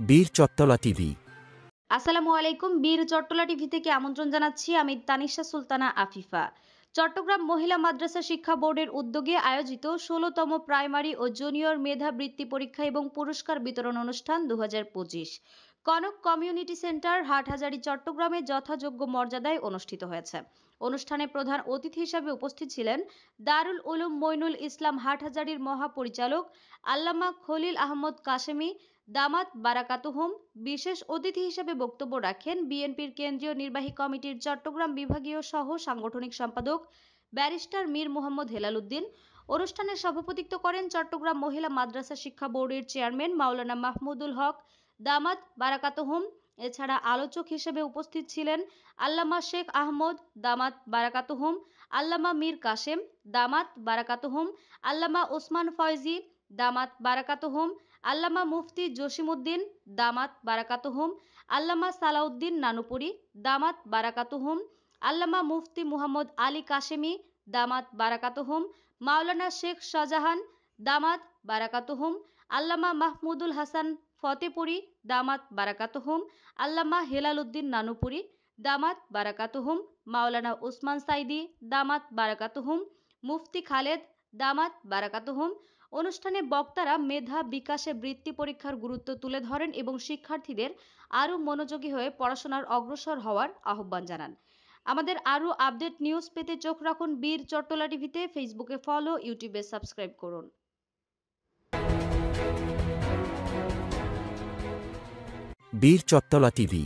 বীর চট্টলা টিভি। আসসালামু আলাইকুম। বীর চট্টলা টিভি থেকে আমন্ত্রণ জানাচ্ছি। আমি তানিশা সুলতানা আফিফা। চট্টগ্রাম মহিলা মাদ্রাসা শিক্ষা বোর্ডের উদ্যোগে আয়োজিত ১৬তম প্রাইমারি ও জুনিয়র মেধা বৃত্তি পরীক্ষা এবং পুরস্কার বিতরণ অনুষ্ঠান ২০২৫ কনক কমিউনিটি সেন্টার হাটহাজারী চট্টগ্রামে যথাযোগ্য মর্যাদায় অনুষ্ঠিত হয়েছে। অনুষ্ঠানে প্রধান অতিথি হিসাবে উপস্থিত ছিলেন দারুল উলুম মইনুল ইসলাম হাটহাজারীর মহাপরিচালক আল্লামা খলিল আহমদ কাশেমি দামাত বারাকাতুহুম। বিশেষ অতিথি হিসেবে বক্তব্য রাখেন বিএনপির কেন্দ্রীয় নির্বাহী কমিটির চট্টগ্রাম বিভাগীয় সহ সাংগঠনিক সম্পাদক ব্যারিস্টার মীর মোহাম্মদ হেলাল উদ্দিন। অনুষ্ঠানে সভাপতিত্ব করেন চট্টগ্রাম মহিলা মাদ্রাসা শিক্ষা বোর্ডের চেয়ারম্যান মাওলানা মাহমুদুল হক দামাত বারাকাতুহুম। এছাড়া আলোচক হিসেবে উপস্থিত ছিলেন আল্লামা শেখ আহমদ দামাত বারাকাতুহুম, আল্লামা মীর কাসেম দামাত বারাকাতুহুম, আল্লামা ওসমান ফয়জি দামাত বারাকাতুহুম, আল্লামা মুফতি জসিমউদ্দিন দামাত বারাকাতুহুম, আল্লামা সালাউদ্দিন নানুপুরি দামাত বারাকাতুহুম, আল্লামা মুফতি মুহাম্মদ আলী কাশেমি দামাত বারাকাতুহুম, মাওলানা শেখ শাহজাহান দামাত বারাকাতুহুম, আল্লামা মাহমুদুল হাসান ফতেপুরি দামাত বারাকাতুহুম, আল্লামা হেলাল উদ্দিন নানুপুরি দামাত বারাকাতুহুম, মাওলানা উসমান সাইদি দামাত বারাকাতুহুম, মুফতি খালেদ দামাত বারাকাতুহুম। অনুষ্ঠানে বক্তারা মেধা বিকাশে বৃত্তি পরীক্ষার গুরুত্ব তুলে ধরেন এবং শিক্ষার্থীদের আরও মনোযোগী হয়ে পড়াশোনার অগ্রসর হওয়ার আহ্বান জানান। আমাদের আরও আপডেট নিউজ পেতে চোখ রাখুন বীর চট্টলা টিভিতে। ফেসবুকে ফলো, ইউটিউবে সাবস্ক্রাইব করুন। বীর চট্টলা টিভি।